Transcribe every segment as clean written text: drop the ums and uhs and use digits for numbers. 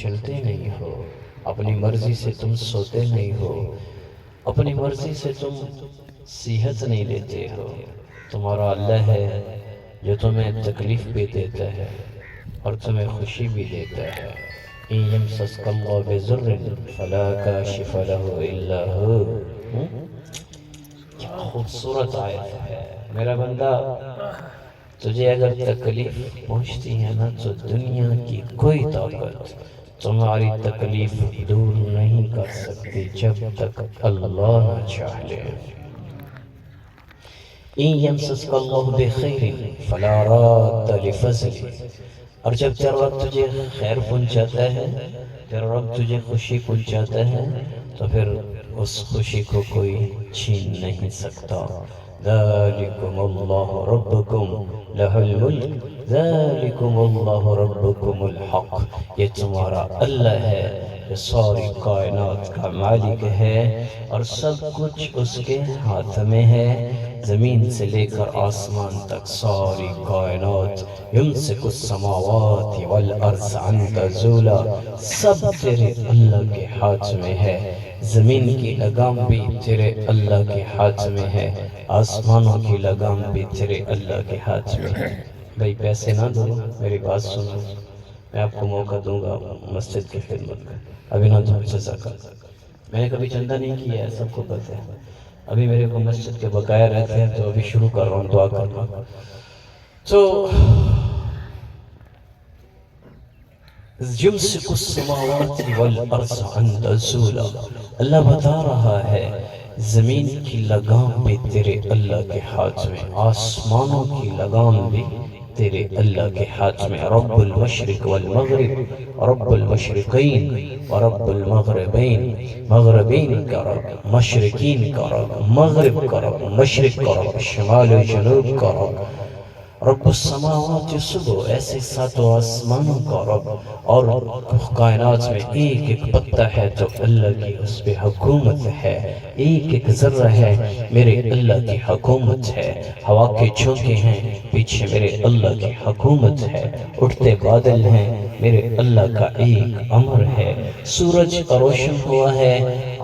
چلتے نہیں ہو، اپنی مرضی سے تم سوتے نہیں ہو، اپنی مرضی سے تم صحت نہیں لیتے ہو۔ تمہارا اللہ ہے جو تمہیں تکلیف بھی دیتا ہے اور تمہیں خوشی بھی دیتا ہے۔ إِن يَمْسَسْكَ اللَّهُ بِضُرٍّ فَلَا كَاشِفَ لَهُ إِلَّا هُوَ۔ کیا خوبصورت آیت ہے۔ میرا بندہ، تجھے اگر تکلیف پہنچتی ہے نا تو دنیا کی کوئی طاقت تمہاری تکلیف دور نہیں کر سکتی جب تک اللہ نہ چاہ لے۔ إِن يَمْسَسْكَ اللَّهُ بِخَيْرٍ فَلَا رَادَّ لِفَضْلِهِ۔ اور جب تیرا رب تجھے خیر پہنچاتا ہے، تیرا رب تجھے خوشی پہنچاتا ہے، تو پھر اس خوشی کو کوئی چھین نہیں سکتا۔ ذَلِكُمُ اللَّهُ رَبُّكُمْ لَهُ الْمُلْكُ ذَلِكُمُ اللَّهُ رَبُّكُمُ الْحَقُّ۔ یہ تمہارا اللہ ہے جو ساری کائنات کا مالک ہے اور سب کچھ اس کے ہاتھ میں ہے۔ زمین سے لے کر آسمان تک ساری کائنات، یمسک السماوات والارض ان تزولا، سب تیرے اللہ کے ہاتھ میں ہے۔ زمین کی لگام بھی تیرے اللہ کے ہاتھ میں ہے، آسمانوں کی لگام بھی تیرے اللہ کے ہاتھ میں ہے۔ بھائی پیسے نہ دو، میری بات سنو، میں آپ کو موقع دوں گا مسجد کی خدمت کا۔ ابھی نہ تو جزاک اللہ، میں نے کبھی چندہ نہیں کیا ہے، سب کو پتہ ہے۔ ابھی میرے کو مسجد کے بقایا رہتے ہیں تو ابھی شروع کر رہا ہوں، دعا کرنا۔ تو یمسک السماوات والارض ان تزولا، اللہ بتا رہا ہے زمین کی لگام بھی تیرے اللہ کے ہاتھ میں، آسمانوں کی لگام بھی تیرے اللہ کے ہاتھ میں۔ رب المشرق والمغرب، رب المشرقین ورب المغربین، مغربین کا رب، مشرقین کا رب، مغرب کا رب، مشرق کا رب، شمال و جنوب کا رب، رب السماوات صبح، ایسے ساتوں آسمانوں کا رب، اور کائنات میں ایک ایک پتہ ہے تو اللہ کی اس پہ حکومت ہے، ایک ایک ذرہ ہے میرے اللہ کی حکومت ہے، ہوا کے جھونکے ہیں پیچھے میرے اللہ کی حکومت ہے، اٹھتے بادل ہیں میرے اللہ کا ایک امر ہے۔ سورج روشن ہوا ہے،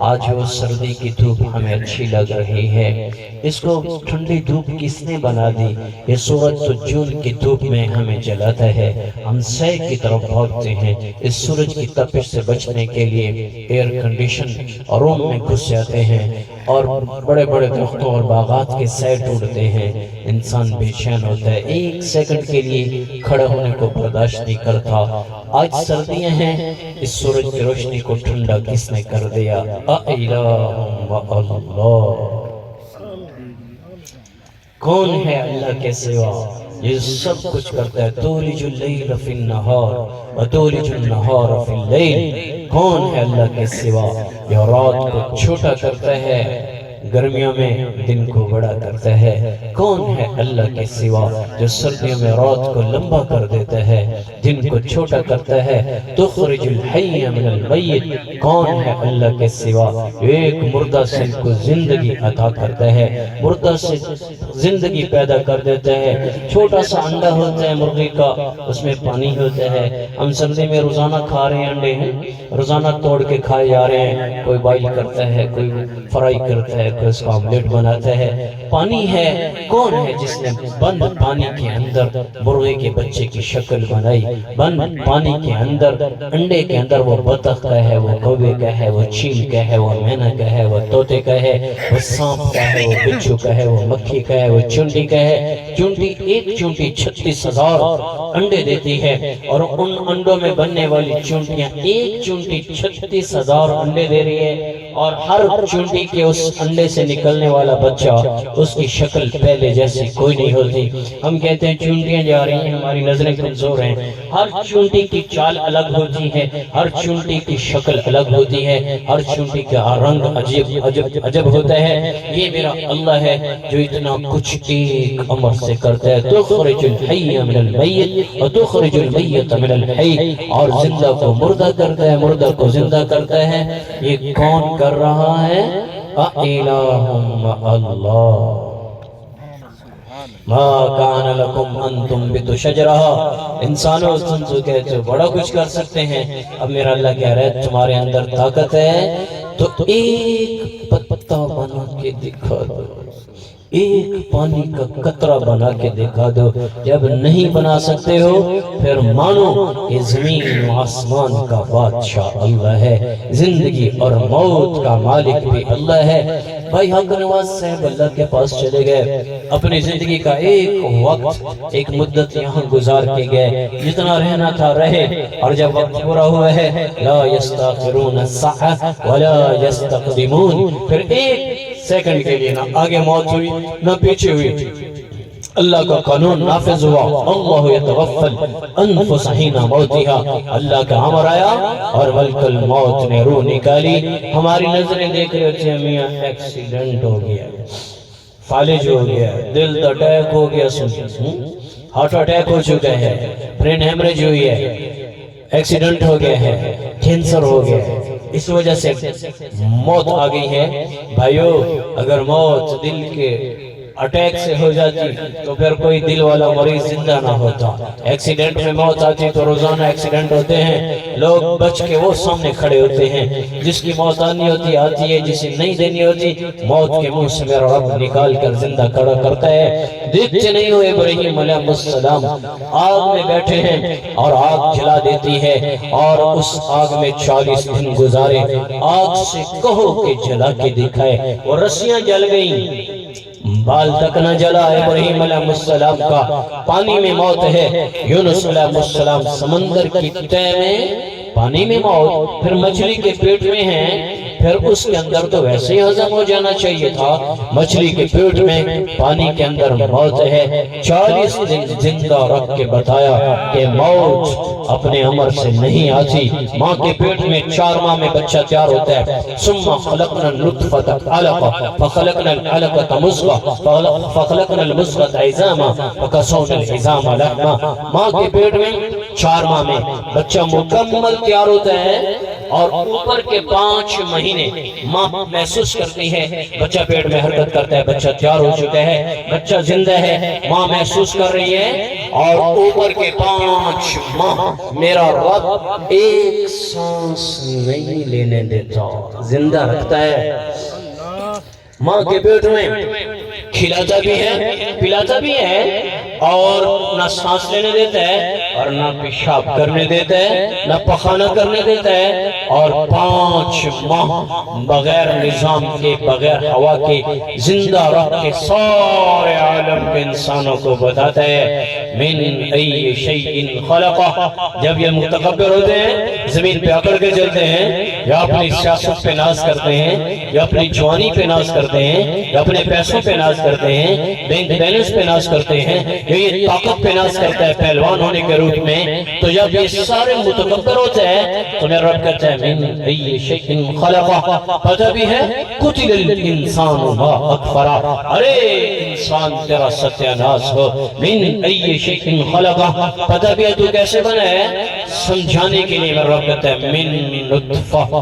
آج وہ سردی کی دھوپ ہمیں اچھی لگ رہی ہے، اس کو ٹھنڈی دھوپ کس نے بنا دی؟ یہ سورج تو جون کی دھوپ میں ہمیں جلاتا ہے، ہم سے کی طرف بھاگتے ہیں، اس سورج کی تپش سے بچنے کے لیے ایئر کنڈیشن روم میں گھس جاتے ہیں اور بڑے بڑے درختوں اور باغات کے سائے ٹوٹتے ہیں، انسان بے چین ہوتا ہے، ایک سیکنڈ کے لیے کھڑا ہونے کو برداشت نہیں کرتا۔ آج سردیاں ہیں، اس سورج کی روشنی کو ٹھنڈا کس نے کر دیا؟ اِلَٰهٌ وَاللَّهُ، کون ہے اللہ کے سوا؟ یہ سب کچھ کرتا ہے۔ تولج اللیل فی النہار وتولج النہار فی اللیل، کون ہے اللہ کے سوا؟ یہ رات کو چھوٹا کرتا ہے، گرمیوں میں دن کو بڑا کرتا ہے۔ کون ہے اللہ کے سوا جو سردیوں میں رات کو لمبا کر دیتا ہے، دن کو چھوٹا کرتا ہے؟ تخرج الحی من المیت، کون ہے اللہ کے سوا جو ایک مردہ سے کو زندگی عطا کرتا ہے، مردہ سے زندگی پیدا کر دیتا ہے۔ چھوٹا سا انڈا ہوتا ہے مرغی کا، اس میں پانی ہوتا ہے، ہم سردی میں روزانہ کھا رہے ہیں انڈے ہیں، روزانہ توڑ کے کھائے جا رہے ہیں، کوئی بائل کرتا ہے، کوئی فرائی کرتا ہے، کوئی اس کا آملیٹ بناتا ہے۔ پانی ہے، کون ہے جس نے بند پانی کے اندر مرغے کے بچے کی شکل بنائی؟ بند پانی کے اندر، انڈے کے اندر وہ بطخ کا ہے، وہ کوے کا ہے، وہ چیل کا ہے، وہ مینا کا ہے، وہ طوطے کا ہے، وہ سانپ کا ہے، وہ بچھو کا ہے، وہ مکھی کا ہے، وہ چونٹی کا ہے۔ چونٹی، ایک چونٹی 36,000 انڈے دیتی ہے، اور ان انڈوں میں بننے والی چونٹیاں، ایک چونٹی 36,000 انڈے دے رہی ہے، اور ہر چونٹی کے اس انڈے سے نکلنے والا بچہ، اس کی شکل پہلے جیسی کوئی نہیں ہوتی۔ ہم کہتے ہیں چونٹیاں جا رہی ہیں، ہماری نظریں کمزور ہیں، ہر چونٹی کی چال الگ ہوتی ہے، ہر چونٹی کی شکل الگ ہوتی ہے، ہر چونٹی کا رنگ عجب ہوتا ہے۔ یہ میرا اللہ ہے جو اتنا کچھ ایک امر سے کرتا ہے۔ تخرج الحی من المیت وتخرج المیت من الحی، اور زندہ کو مردہ کرتا ہے، مردہ کو زندہ کرتا ہے۔ یہ کون کر رہا ہے؟ اِلَٰهٌ مَّعَ اللَّهِ۔ ما کان لکم ان تنبتوا شجرہا، انسانوں تم تو کہتے ہو بڑا کچھ کر سکتے ہیں، اب میرا اللہ کہہ رہا ہے تمہارے اندر طاقت ہے تو ایک پتا بنا کے دکھا دو، ایک پانی کا قطرہ بنا کے دکھا دو۔ جب نہیں بنا سکتے ہو پھر مانو کہ زمین و آسمان کا بادشاہ اللہ ہے، زندگی اور موت کا مالک بھی اللہ ہے۔ بھائی حق نواز صاحب اللہ کے پاس چلے گئے، اپنی زندگی کا ایک وقت ایک مدت یہاں گزار کے گئے، جتنا رہنا تھا رہے، اور جب وقت پورا ہوا ہے لا یستاخرون الساعة ولا یستقدمون، پھر ایک سیکنڈ کے لیے نہ آگے موت ہوئی نہ پیچھے ہوئی، اللہ کا قانون نافذ ہوا، اللہ یتوفی الانفس حین موتہا، اللہ کا امر آیا اور ملک الموت نے روح نکالی۔ ہماری نظریں دیکھ رہے تھے میاں ایکسیڈنٹ ہو گیا، فالج ہو گیا، دل اٹیک ہو گیا، ہارٹ اٹیک ہو چکا ہے، برین ہیمریج ہوئی ہے، ایکسیڈنٹ ہو گیا ہے، کینسر ہو گیا ہے، اس وجہ سے موت آ گئی ہے۔ بھائیو اگر موت دل کے اٹیک سے ہو جاتی تو پھر کوئی دل والا مریض زندہ نہ ہوتا۔ ایکسیڈنٹ میں موت آتی تو روزانہ ایکسیڈنٹ ہوتے ہیں، لوگ بچ کے وہ سامنے کھڑے ہوتے ہیں، جس کی موت آنی ہوتی آتی ہے، جسے نہیں دینی ہوتی موت کے منہ سے میرا رب نکال کر زندہ کھڑا کرتا ہے۔ دیکھتے نہیں ہو ابراہیم علیہ السلام آگ میں بیٹھے ہیں اور آگ جلا دیتی ہے، اور اس آگ میں 40 دن گزارے، آگ سے کہو کہ جلا کے دکھائے، وہ رسیاں جل گئیں، بال تک نہ جلا ابراہیم علیہ السلام کا۔ پانی میں موت ہے، یونس علیہ السلام سمندر کی تہ میں پانی میں موت، پھر مچھلی کے پیٹ میں ہیں، پھر اس کے اندر تو ویسے ہی ہضم ہو جانا چاہیے تھا، مچھلی کے پیٹ میں پانی کے اندر موت ہے۔ 40 دن زندہ رکھ کے بتایا کہ موت اپنے امر سے نہیں آتی۔ ماں کے پیٹ میں 4 ماہ میں بچہ تیار ہوتا ہے، ثم خلقنا النطفة علقة فخلقنا العلقة مضغة فخلقنا المضغة عظاما فكسونا العظام لحما۔ ماں کے پیٹ میں 4 ماہ میں بچہ مکمل تیار ہوتا ہے، اور اوپر کے 5 مہینے ماں محسوس کرتی ہے، بچہ پیٹ میں حرکت کرتا ہے، بچہ تیار ہو چکا ہے، بچہ زندہ ہے، ماں محسوس کر رہی ہے، اور اوپر کے 5 ماہ میرا رب ایک سانس نہیں لینے دیتا، زندہ رکھتا ہے۔ ماں کے پیٹ میں کھلاتا بھی ہے، پلاتا بھی ہے، اور نہ سانس لینے دیتا ہے، اور نہ پیشاب کرنے دیتا ہے، نہ پخانہ کرنے دیتا ہے، اور 5 ماہ بغیر نظام کے، بغیر ہوا کے زندہ رکھ کے سارے عالم کے انسانوں کو بتاتا ہے من ای شیء خلقہ۔ جب یہ متکبر ہوتے ہیں، زمین پہ اکڑ کے چلتے ہیں، یا اپنی سیاست پہ ناز کرتے ہیں، یا اپنی جوانی پہ ناز کرتے ہیں، یا اپنے پیسوں پہ ناز کرتے ہیں، بینک بیلنس پہ ناز کرتے ہیں، یا یہ طاقت پہ ناز کرتا ہے پہلوان ہونے کے روپ میں، تو جب یہ سارے متکبر ہوتے ہیں تو میرا رب کہتا ہے من ای شیء خلقہ۔ پتہ بھی ہے قتل الانسان ما اکفرہ، ارے انسان تیرا ستیہ ناز ہو، من ای شیء خلقہ، پتہ بھی ہے تو کیسے بنا ہے، سمجھانے کے لیے میرا رب کہتا ہے من نطفہ۔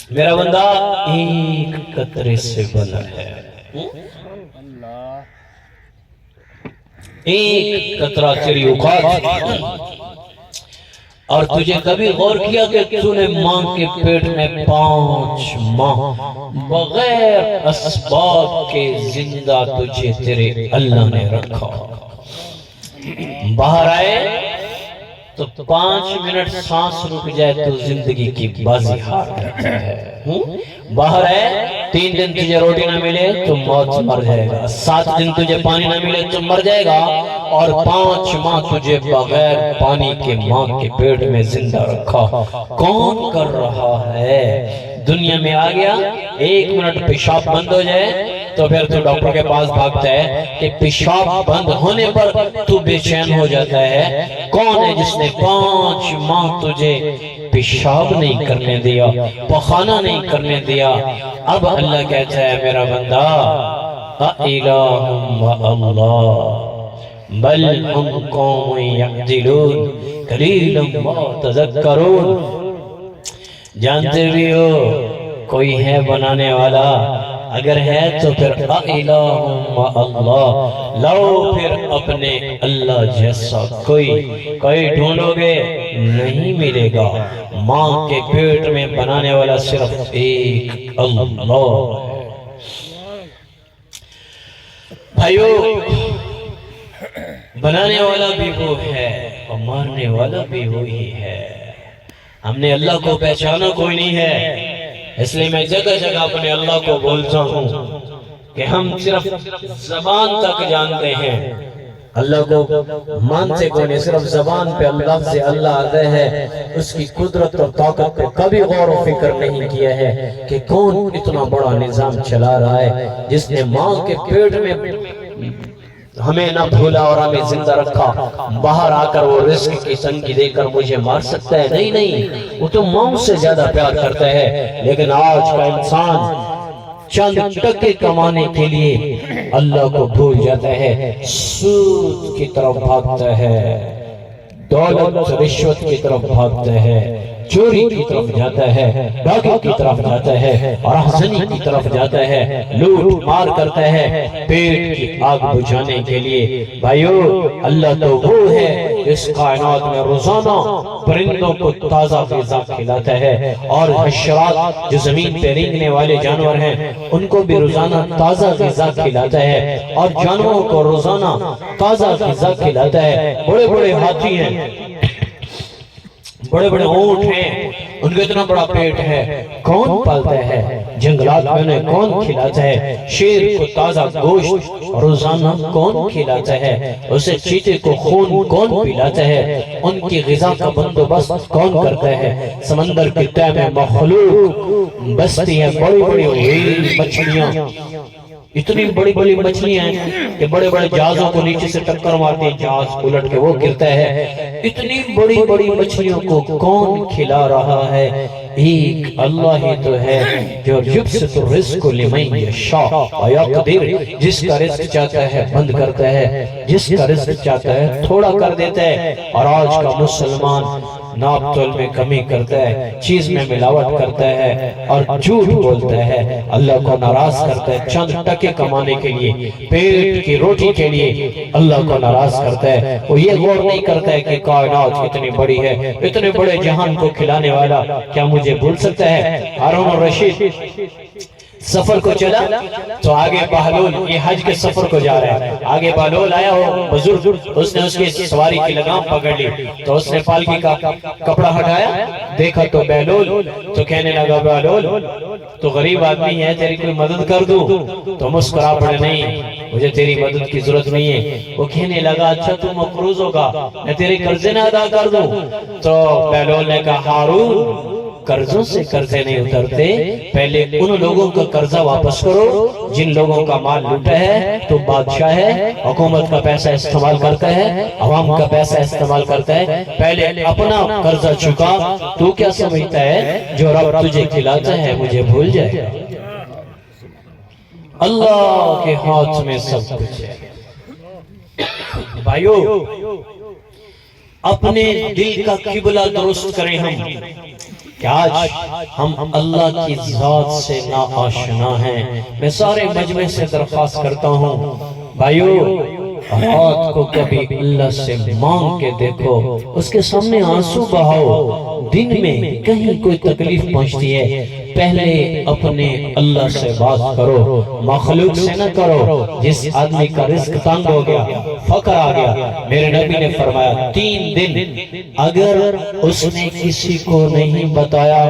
میرا بندہ ایک قطرے سے بنا ہے، ایک قطرہ تیری اوقات، اور تجھے کبھی غور کیا کہ تو نے ماں کے پیٹ میں 5 ماہ بغیر اسباب کے زندہ تجھے تیرے اللہ نے رکھا، باہر آئے تو 5 منٹ سانس رک جائے تو زندگی کی بازی ہار جاتا ہے، باہر ہے 3 دن تجھے روٹی نہ ملے تو موت مر جائے گا، 7 دن تجھے پانی نہ ملے تو مر جائے گا، اور 5 ماہ تجھے بغیر پانی کے ماں کے پیٹ میں زندہ رکھا۔ کون کر رہا ہے؟ دنیا میں آ گیا، 1 منٹ پیشاب بند ہو جائے تو پھر تو ڈاکٹر کے پاس بھاگتا ہے کہ پیشاب بند ہونے پر تو بے چین ہو جاتا ہے۔ کون ہے جس نے 5 ماہ تجھے پیشاب نہیں کرنے دیا، پخانہ نہیں کرنے دیا؟ اب اللہ کہتا ہے میرا بندہ اِلَٰهٌ مَّعَ بل ہم قوم یعدلون قلیلا ما تذکرون۔ جانتے بھی ہو کوئی ہے بنانے والا، اگر ہے تو پھر الہم اللہ، لاؤ پھر اپنے اللہ جیسا کوئی ڈھونڈو گے نہیں ملے گا۔ ماں کے پیٹ میں بنانے والا صرف ایک اللہ ہے۔ بھائیو، بنانے والا بھی وہ ہے اور مارنے والا بھی وہی ہے۔ ہم نے اللہ کو پہچانا کوئی نہیں ہے، اس لیے میں جگہ جگہ اپنے اللہ کو بولتا ہوں کہ ہم صرف زبان تک جانتے ہیں، اللہ کو مانتے کوئی نہیں، صرف زبان پہ لفظ اللہ آتا ہے، اس کی قدرت اور طاقت پہ کبھی غور و فکر نہیں کیا ہے کہ کون اتنا بڑا نظام چلا رہا ہے جس نے ماں کے پیٹ میں ہمیں نہ بھولا اور ہمیں زندہ رکھا، باہر آ کر وہ رزق کی تنگی دے کر مجھے مار سکتا ہے؟ نہیں، وہ تو ماں سے زیادہ پیار کرتا ہے۔ لیکن آج کا انسان چند ٹکے کمانے کے لیے اللہ کو بھول جاتا ہے، سود کی طرف بھاگتا ہے، دولت رشوت کی طرف بھاگتا ہے، چوری کی طرف جاتا ہے، ڈاکے کی طرف جاتا ہے، اور احسنی کی طرف جاتا ہے، لوٹ مار کرتا ہے پیٹ کی آگ بجھانے کے لیے۔ بھائیو، اللہ تو وہ ہے اس کائنات میں روزانہ پرندوں کو تازہ غذا کھلاتا ہے، اور حشرات جو زمین پہ رینگنے والے جانور ہیں ان کو بھی روزانہ تازہ غذا کھلاتا ہے، اور جانوروں کو روزانہ تازہ غذا کھلاتا ہے۔ بڑے بڑے ہاتھی ہیں، بڑے بڑے اونٹ ہیں، ان کو اتنا بڑا پیٹ ہے، کون پالتا ہے؟ جنگلات میں انہیں کون کھلاتا ہے؟ شیر کو تازہ گوشت روزانہ کون کھلاتا ہے؟ اسے چیتے کو خون کون پلاتا ہے؟ ان کی غذا کا بندوبست کون کرتا ہے؟ سمندر کے تہہ میں مخلوق بستی ہے، بڑی بڑی ویل مچھلیاں، اتنی بڑی بڑی مچھلیاں ہیں کہ بڑے بڑے جہازوں کو نیچے سے ٹکر مارتے ہیں، جہاز الٹ کے وہ گرتا ہے۔ اتنی بڑی بڑی مچھلیوں کو کون کھلا رہا ہے؟ ایک اللہ ہی تو ہے جو یبسط الرزق لمن یشاء ویقدر، جس کا رزق چاہتا ہے بند کرتا ہے، جس کا رزق چاہتا ہے تھوڑا کر دیتا ہے۔ اور آج کا مسلمان ناپ تول میں کمی کرتا ہے، چیز میں ملاوٹ کرتا ہے اور جھوٹ بولتا ہے، اللہ کو ناراض کرتا ہے، چند ٹکے کمانے کے لیے، پیٹ کی روٹی کے لیے اللہ کو ناراض کرتا ہے۔ وہ یہ غور نہیں کرتا ہے کہ کائنات اتنی بڑی ہے، اتنے بڑے جہان کو کھلانے والا کیا مجھے بھول سکتا ہے؟ ہارون الرشید سفر کو چلا تو آگے بہلول، یہ حج کے سفر کو جا رہا ہے، آگے بہلول آیا ہو بزرگ، اس نے اس کی سواری کی لگام پکڑ لی، تو اس نے پالکی کا کپڑا ہٹایا، دیکھا تو بہلول، تو کہنے لگا بہلول تو غریب آدمی ہے، تیری کوئی مدد کر دوں؟ تو مسکرا پڑے، نہیں مجھے تیری مدد کی ضرورت نہیں ہے۔ وہ کہنے لگا اچھا تو مقروض ہوگا، میں تیرے قرضے نہ ادا کر دوں؟ تو بہلول نے کہا ہارون، قرضوں سے قرضے نہیں اترتے، پہلے ان لوگوں کا قرضہ واپس کرو جن لوگوں کا مال لوٹا ہے۔ تو بادشاہ ہے، حکومت کا پیسہ استعمال کرتا ہے، عوام کا پیسہ استعمال کرتا ہے، پہلے اپنا قرضہ چکا۔ تو کیا سمجھتا ہے جو رب تجھے کھلاتا ہے مجھے بھول جائے؟ اللہ کے ہاتھ میں سب کچھ ہے۔ بھائیو، اپنے دل کا قبلہ درست کریں ہم کہ آج ہم اللہ کی ذات سے ناآشنا ہیں۔ میں سارے مجمع سے درخواست کرتا ہوں، بھائیو ہاتھ کو کبھی اللہ سے مانگ کے دیکھو، اس کے سامنے آنسو بہاؤ۔ دن میں کہیں کوئی تکلیف پہنچتی ہے، پہلے اپنے اللہ سے بات کرو، مخلوق سے نہ کرو۔ جس آدمی کا رزق تنگ ہو گیا، فقر آ گیا، میرے نبی نے فرمایا 3 دن اگر اس نے کسی کو نہیں بتایا،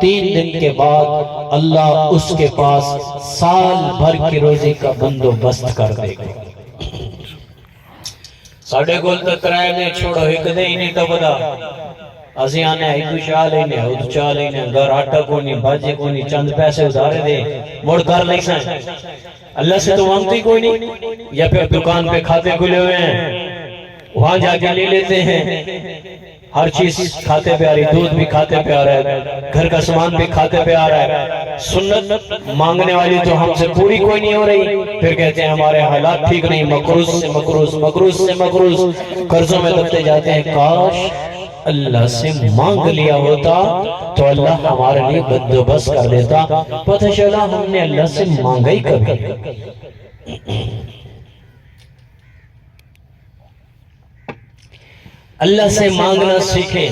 3 دن کے بعد اللہ اس کے پاس سال بھر کی روزی کا بندوبست کر دے گا۔ ساڑھے گول تک رائے نے چھوڑو، ایک دے ہی نہیں تو بدا اسی آنے ایک شاہ لینے، ادھو چاہ لینے، گھر آٹا کونی، باجے کونی، چند پیسے ادھارے دے، موڑ کر لئی سائیں۔ اللہ سے تو مانگتی کوئی نہیں، یا پھر دکان پہ کھاتے کھلے ہوئے ہیں، وہاں جا کے لے لیتے ہیں، ہر چیز کھاتے پہ آ رہی، دودھ بھی کھاتے پہ آ رہا ہے، گھر کا سامان بھی کھاتے پہ آ رہا ہے۔ سنت مانگنے والی تو ہم سے پوری کوئی نہیں ہو رہی، پھر کہتے ہیں ہمارے حالات ٹھیک نہیں، مقروض سے مقروض، مقروض سے مقروض، قرضوں میں دبتے جاتے ہیں۔ کاش اللہ سے مانگ لیا ہوتا تو اللہ ہمارے لیے بندوبست کر دیتا، پتہ چلا ہم نے اللہ سے مانگا ہی کبھی۔ اللہ سے مانگنا سیکھیں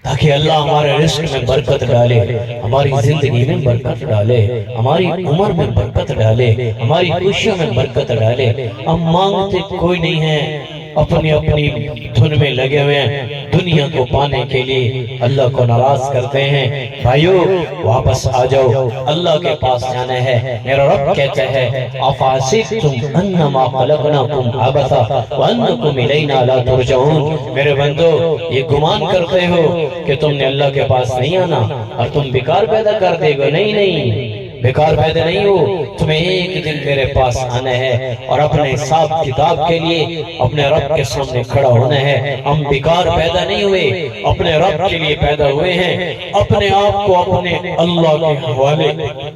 تاکہ اللہ ہمارے رزق میں برکت ڈالے، ہماری زندگی میں برکت ڈالے، ہماری عمر میں برکت ڈالے، ہماری خوشیوں میں برکت ڈالے۔ ہم مانگتے کوئی نہیں ہے، اپنی اپنی دھن میں لگے ہوئے ہیں، دنیا کو پانے کے لیے اللہ کو ناراض کرتے ہیں۔ بھائیو واپس آ جاؤ، اللہ کے پاس جانا ہے۔ میرا رب کہتا ہے افحسبتم انما خلقناکم عبثا وانکم الینا لا ترجعون، میرے بندو یہ گمان کرتے ہو کہ تم نے اللہ کے پاس نہیں آنا اور تم بیکار پیدا کر دے گو؟ نہیں، بیکار پیدا نہیں ہو، تمہیں ایک دن میرے پاس آنا ہے اور اپنے حساب کتاب کے لیے اپنے رب کے سامنے کھڑا ہونا ہے۔ ہم بیکار پیدا نہیں ہوئے، اپنے رب کے لیے پیدا ہوئے ہیں۔ اپنے آپ کو اپنے اللہ کے حوالے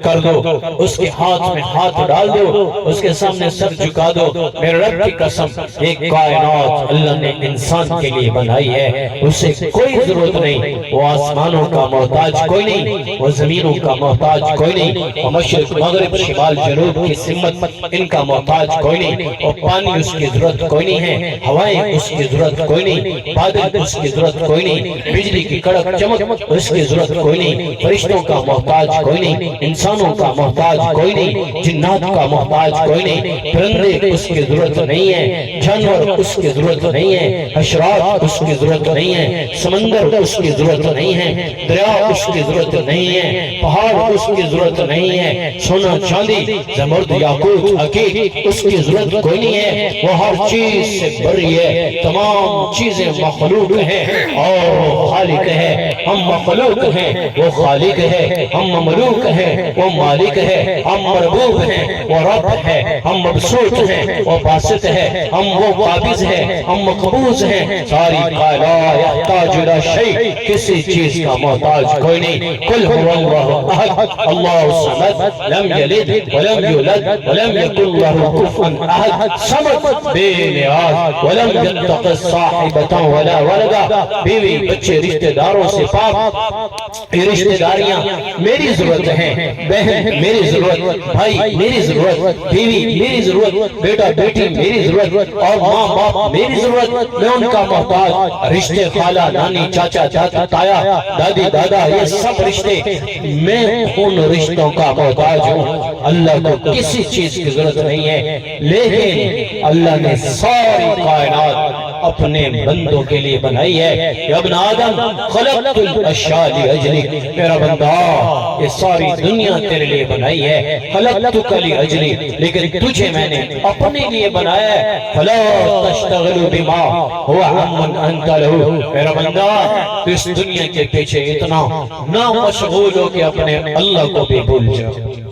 کر دو، اس کے ہاتھ میں ہاتھ ڈال دو، اس کے سامنے سر جھکا دو۔ میرے رب کی قسم، ایک کائنات اللہ نے انسان کے لیے بنائی ہے، اسے کوئی ضرورت نہیں، وہ آسمانوں کا محتاج کوئی نہیں، وہ زمینوں کا محتاج کوئی نہیں، اور مشرق مغرب شمال جنوب کی سمت ان کا محتاج کوئی نہیں، اور پانی اس کی ضرورت کوئی نہیں ہے، ہوائیں اس کی ضرورت کوئی نہیں، بادل اس کی ضرورت کوئی نہیں، بجلی کی کڑک چمک اس کی ضرورت کوئی نہیں، فرشتوں کا محتاج کوئی نہیں، انسانوں کا محتاج کوئی نہیں، جنات کا محتاج کوئی نہیں، پرندے اس کی ضرورت نہیں ہے، جانور اس کی ضرورت نہیں ہے، حشرات اس کی ضرورت نہیں ہے، سمندر اس کی ضرورت نہیں ہے، دریا اس کی ضرورت نہیں ہے، پہاڑ اس کی ضرورت نہیں ہے، سونا چاندی زمرد یاقوت عقیق اس کی ضرورت کوئی نہیں ہے، وہ ہر چیز سے بری ہے، تمام چیزیں مخلوق ہیں اور وہ خالق ہے۔ ہم مخلوق ہیں، وہ خالق ہے، ہم مملوک ہیں، وہ مالک ہے، ہم مربوب ہیں، وہ رب ہے، ہم مبسوط ہیں، وہ باسط ہے، ہم وہ قابض ہیں، ہم مقبوض ہیں۔ ساری کائنات یحتاج الی شیء، کسی چیز کا محتاج کوئی نہیں۔ قل هو اللہ احد اللہ الصمد لم یلد ولم یولد ولم یکن له کفوا احد، صمد بے نیاز، ولم یتخذ صاحبۃ ولا ولدا، بیوی بچے رشتہ داروں سے پاک۔ یہ رشتہ داریاں میری ضرورت ہیں، بہن میری ضرورت، بھائی میری ضرورت، بیوی میری ضرورت، بیٹا بیٹی میری ضرورت، اور ماں باپ میری ضرورت، میں ان کا محتاج۔ رشتے خالہ نانی چاچا چاچا تایا دادی دادا یہ سب رشتے، میں ان رشتوں کا محتاج ہوں۔ اللہ کو کسی چیز کی ضرورت نہیں ہے، لیکن اللہ نے ساری کائنات اپنے بندوں کے لیے بنائی ہے۔ یا ابن آدم خلقت الاشیاء لاجلک، میرا بندہ یہ ساری دنیا تیرے لیے بنائی ہے۔ خلقتک لاجلی، لیکن تجھے میں نے اپنے لیے بنایا ہے۔ فلا تشتغل بما هو عمن انت له، میرا بندہ اس دنیا کے پیچھے اتنا نہ مشغول ہو کہ اپنے اللہ کو بھی بھول جاؤ۔